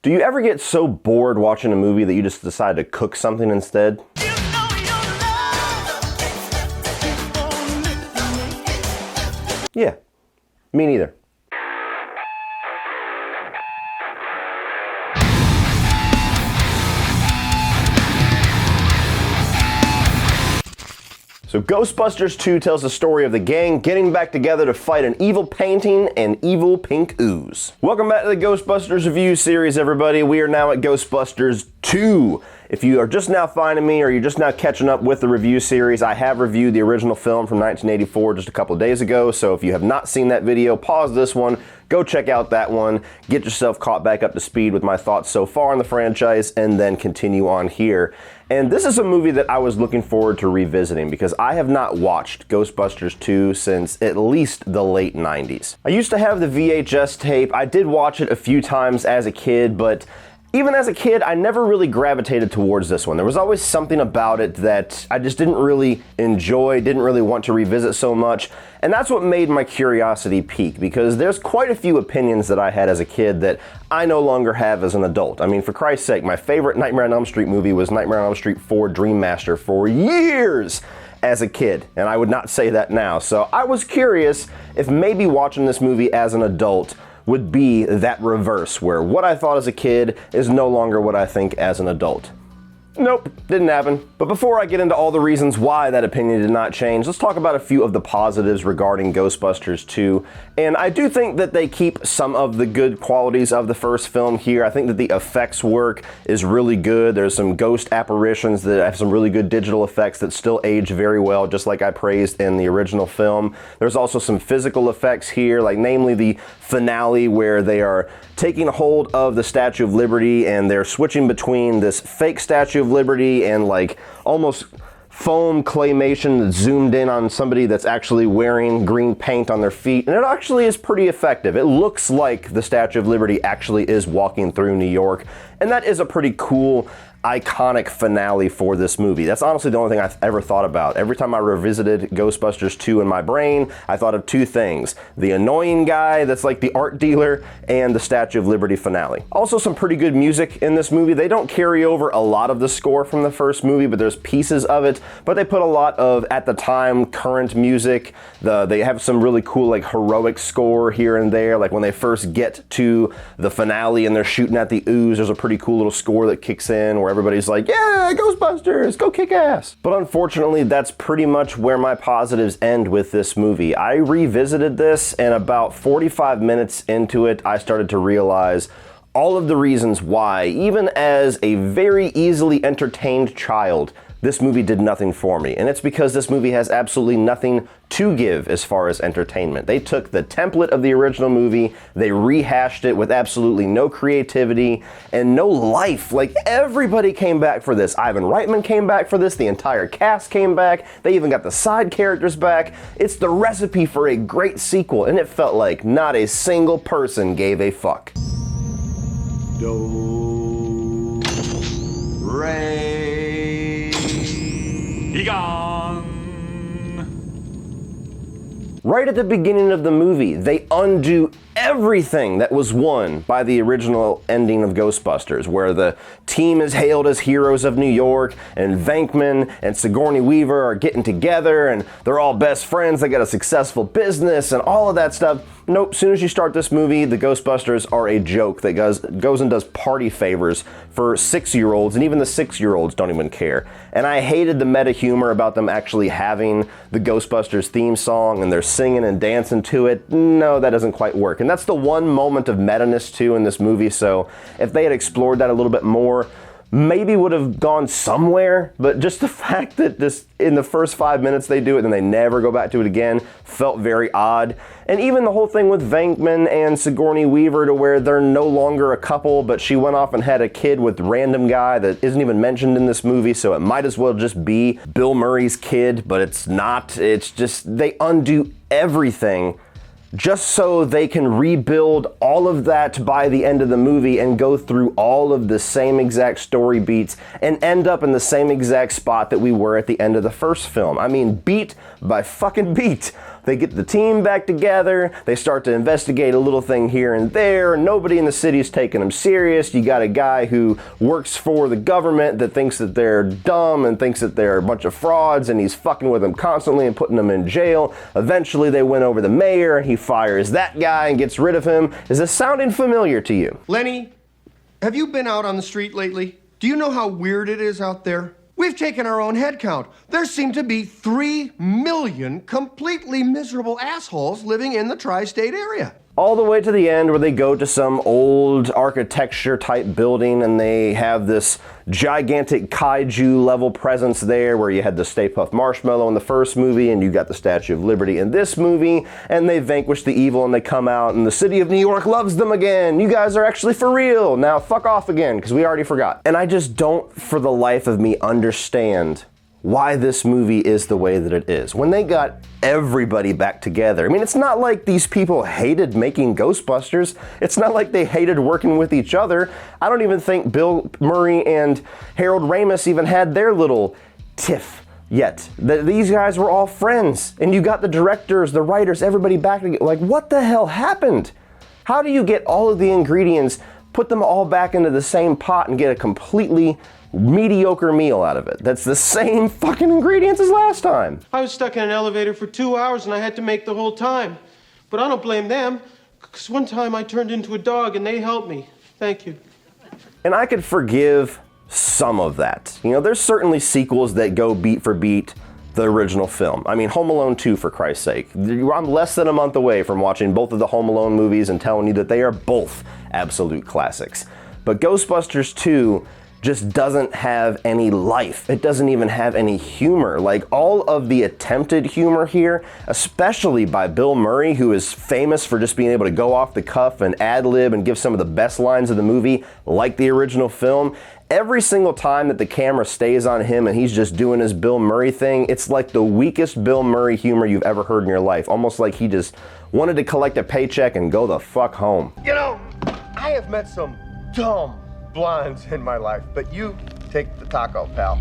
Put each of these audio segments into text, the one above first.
Do you ever get so bored watching a movie that you just decide to cook something instead? Yeah, me neither. So Ghostbusters 2 tells the story of the gang getting back together to fight an evil painting and evil pink ooze. Welcome back to the Ghostbusters review series, everybody. We are now at Ghostbusters 2. If you are just now finding me or you're just now catching up with the review series, I have reviewed the original film from 1984 just a couple of days ago, so if you have not seen that video, pause this one, go check out that one, get yourself caught back up to speed with my thoughts so far on the franchise, and then continue on here. And this is a movie that I was looking forward to revisiting because I have not watched Ghostbusters 2 since at least the late 90s. I used to have the VHS tape. I did watch it a few times as a kid, but even as a kid, I never really gravitated towards this one. There was always something about it that I just didn't really enjoy, didn't really want to revisit so much. And that's what made my curiosity peak, because there's quite a few opinions that I had as a kid that I no longer have as an adult. I mean, for Christ's sake, my favorite Nightmare on Elm Street movie was Nightmare on Elm Street 4 Dream Master for years as a kid, and I would not say that now. So I was curious if maybe watching this movie as an adult would be that reverse, where what I thought as a kid is no longer what I think as an adult. Nope, didn't happen. But before I get into all the reasons why that opinion did not change, let's talk about a few of the positives regarding Ghostbusters 2. And I do think that they keep some of the good qualities of the first film here. I think that the effects work is really good. There's some ghost apparitions that have some really good digital effects that still age very well, just like I praised in the original film. There's also some physical effects here, like namely the finale where they are taking hold of the Statue of Liberty and they're switching between this fake Statue of Liberty and like almost foam claymation that's zoomed in on somebody that's actually wearing green paint on their feet, and it actually is pretty effective. It looks like the Statue of Liberty actually is walking through New York, and that is a pretty cool, iconic finale for this movie. That's honestly the only thing I've ever thought about. Every time I revisited Ghostbusters 2 in my brain, I thought of two things: the annoying guy that's like the art dealer and the Statue of Liberty finale. Also some pretty good music in this movie. They don't carry over a lot of the score from the first movie, but there's pieces of it, but they put a lot of, at the time, current music. They have some really cool like heroic score here and there, like when they first get to the finale and they're shooting at the ooze, there's a pretty cool little score that kicks in where everybody's like, yeah, Ghostbusters, go kick ass. But unfortunately, that's pretty much where my positives end with this movie. I revisited this, and about 45 minutes into it, I started to realize all of the reasons why, even as a very easily entertained child, this movie did nothing for me. And it's because this movie has absolutely nothing to give as far as entertainment. They took the template of the original movie, they rehashed it with absolutely no creativity and no life. Like, everybody came back for this. Ivan Reitman came back for this, the entire cast came back, they even got the side characters back. It's the recipe for a great sequel, and it felt like not a single person gave a fuck. Do, re, be gone. Right at the beginning of the movie, they undo everything that was won by the original ending of Ghostbusters, where the team is hailed as heroes of New York, and Venkman and Sigourney Weaver are getting together, and they're all best friends, they got a successful business, and all of that stuff. Nope, as soon as you start this movie, the Ghostbusters are a joke that goes and does party favors for 6-year-olds, and even the 6-year-olds don't even care. And I hated the meta humor about them actually having the Ghostbusters theme song, and they're singing and dancing to it. No, that doesn't quite work. And that's the one moment of meta-ness too in this movie, so if they had explored that a little bit more, maybe would have gone somewhere, but just the fact that this, in the first 5 minutes they do it and they never go back to it again, felt very odd. And even the whole thing with Venkman and Sigourney Weaver, to where they're no longer a couple, but she went off and had a kid with random guy that isn't even mentioned in this movie, so it might as well just be Bill Murray's kid, but it's not. It's just, they undo everything just so they can rebuild all of that by the end of the movie and go through all of the same exact story beats and end up in the same exact spot that we were at the end of the first film. I mean, beat by fucking beat. They get the team back together, they start to investigate a little thing here and there, nobody in the city's taking them serious. You got a guy who works for the government that thinks that they're dumb and thinks that they're a bunch of frauds, and he's fucking with them constantly and putting them in jail. Eventually they win over the mayor, he fires that guy and gets rid of him. Is this sounding familiar to you? Lenny, have you been out on the street lately? Do you know how weird it is out there? We've taken our own head count. There seem to be 3 million completely miserable assholes living in the tri-state area. All the way to the end where they go to some old architecture type building and they have this gigantic kaiju level presence there, where you had the Stay Puft Marshmallow in the first movie and you got the Statue of Liberty in this movie, and they vanquish the evil and they come out and the city of New York loves them again. You guys are actually for real. Now fuck off again, because we already forgot. And I just don't for the life of me understand why this movie is the way that it is. When they got everybody back together, I mean, it's not like these people hated making Ghostbusters. It's not like they hated working with each other. I don't even think Bill Murray and Harold Ramis even had their little tiff yet. These guys were all friends, and you got the directors, the writers, everybody back together. Like, what the hell happened? How do you get all of the ingredients, put them all back into the same pot and get a completely mediocre meal out of it that's the same fucking ingredients as last time? I was stuck in an elevator for 2 hours and I had to make the whole time. But I don't blame them, because one time I turned into a dog and they helped me. Thank you. And I could forgive some of that. You know, there's certainly sequels that go beat for beat the original film. I mean, Home Alone 2, for Christ's sake. I'm less than a month away from watching both of the Home Alone movies and telling you that they are both absolute classics. But Ghostbusters 2 just doesn't have any life. It doesn't even have any humor. Like, all of the attempted humor here, especially by Bill Murray, who is famous for just being able to go off the cuff and ad-lib and give some of the best lines of the movie, like the original film, every single time that the camera stays on him and he's just doing his Bill Murray thing, it's like the weakest Bill Murray humor you've ever heard in your life. Almost like he just wanted to collect a paycheck and go the fuck home. You know, I have met some dumb blondes in my life, but you take the taco, pal.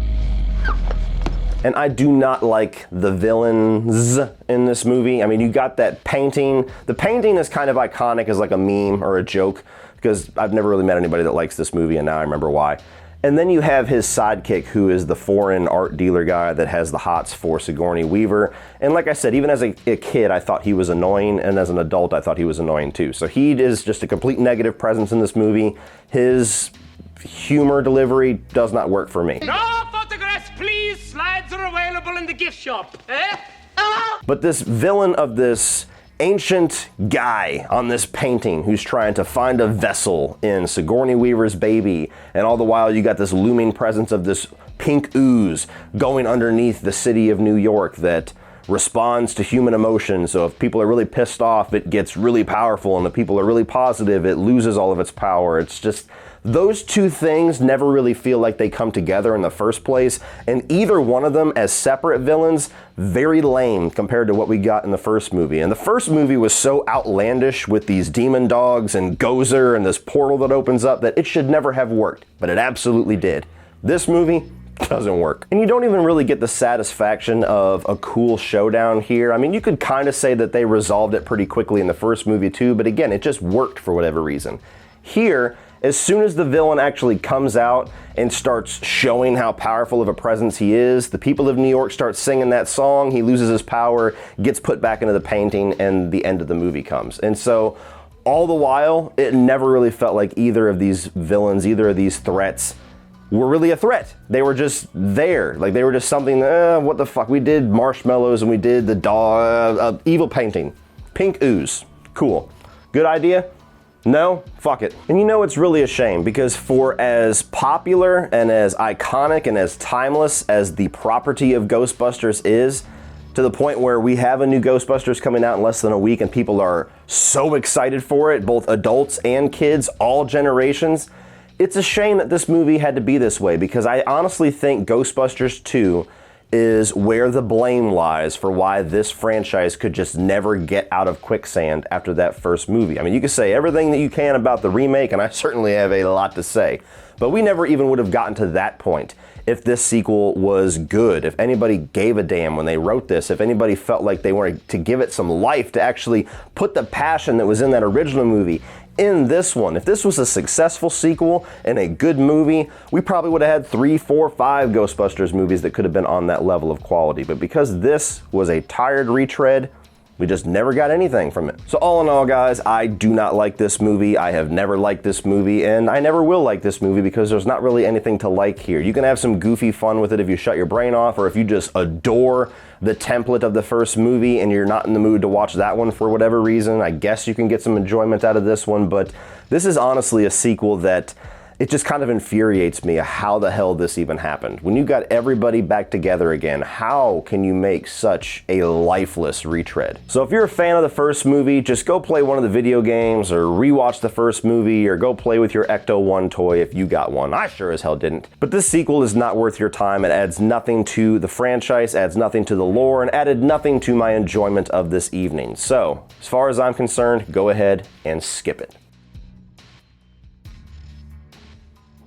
And I do not like the villains in this movie. I mean, you got that painting. The painting is kind of iconic as like a meme or a joke, because I've never really met anybody that likes this movie, and now I remember why. And then you have his sidekick, who is the foreign art dealer guy that has the hots for Sigourney Weaver. And like I said, even as a kid, I thought he was annoying, and as an adult, I thought he was annoying too. So he is just a complete negative presence in this movie. His humor delivery does not work for me. No photographs, please. Slides are available in the gift shop. But this villain of this ancient guy on this painting who's trying to find a vessel in Sigourney Weaver's baby, and all the while you got this looming presence of this pink ooze going underneath the city of New York that responds to human emotion. So if people are really pissed off, it gets really powerful, and if people are really positive, it loses all of its power. It's just, those two things never really feel like they come together in the first place, and either one of them as separate villains, very lame compared to what we got in the first movie. And the first movie was so outlandish with these demon dogs and Gozer and this portal that opens up that it should never have worked, but it absolutely did. This movie doesn't work. And you don't even really get the satisfaction of a cool showdown here. I mean, you could kind of say that they resolved it pretty quickly in the first movie too, but again, it just worked for whatever reason. Here, as soon as the villain actually comes out and starts showing how powerful of a presence he is, the people of New York start singing that song, he loses his power, gets put back into the painting, and the end of the movie comes. And so, all the while, it never really felt like either of these villains, either of these threats, were really a threat. They were just there. Like, they were just something, what the fuck, we did marshmallows and we did the dog, evil painting. Pink ooze. Cool. Good idea? No? Fuck it. And you know, it's really a shame, because for as popular and as iconic and as timeless as the property of Ghostbusters is, to the point where we have a new Ghostbusters coming out in less than a week and people are so excited for it, both adults and kids, all generations, it's a shame that this movie had to be this way, because I honestly think Ghostbusters 2 is where the blame lies for why this franchise could just never get out of quicksand after that first movie. I mean, you can say everything that you can about the remake, and I certainly have a lot to say, but we never even would have gotten to that point if this sequel was good, if anybody gave a damn when they wrote this, if anybody felt like they wanted to give it some life, to actually put the passion that was in that original movie in this one. If this was a successful sequel and a good movie, we probably would have had 3, 4, 5 Ghostbusters movies that could have been on that level of quality. But because this was a tired retread, we just never got anything from it. So all in all, guys, I do not like this movie. I have never liked this movie, and I never will like this movie because there's not really anything to like here. You can have some goofy fun with it if you shut your brain off, or if you just adore the template of the first movie and you're not in the mood to watch that one for whatever reason. I guess you can get some enjoyment out of this one, but this is honestly a sequel that it just kind of infuriates me how the hell this even happened. When you got everybody back together again, how can you make such a lifeless retread? So if you're a fan of the first movie, just go play one of the video games or rewatch the first movie or go play with your Ecto-1 toy if you got one. I sure as hell didn't. But this sequel is not worth your time. It adds nothing to the franchise, adds nothing to the lore, and added nothing to my enjoyment of this evening. So, as far as I'm concerned, go ahead and skip it.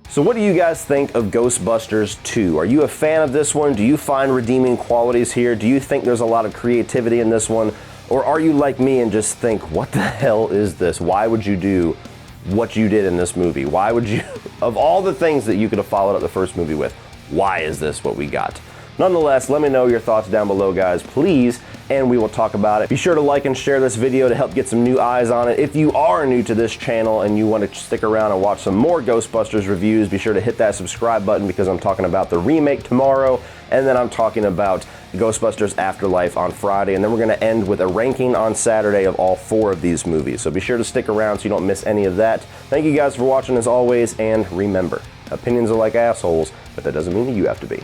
So what do you guys think of Ghostbusters 2? Are you a fan of this one? Do you find redeeming qualities here? Do you think there's a lot of creativity in this one? Or are you like me and just think, what the hell is this? Why would you do what you did in this movie? Why would you, of all the things that you could have followed up the first movie with, why is this what we got? Nonetheless, let me know your thoughts down below, guys, please, and we will talk about it. Be sure to like and share this video to help get some new eyes on it. If you are new to this channel and you want to stick around and watch some more Ghostbusters reviews, be sure to hit that subscribe button because I'm talking about the remake tomorrow, and then I'm talking about Ghostbusters Afterlife on Friday, and then we're going to end with a ranking on Saturday of all 4 of these movies. So be sure to stick around so you don't miss any of that. Thank you guys for watching as always, and remember, opinions are like assholes, but that doesn't mean that you have to be.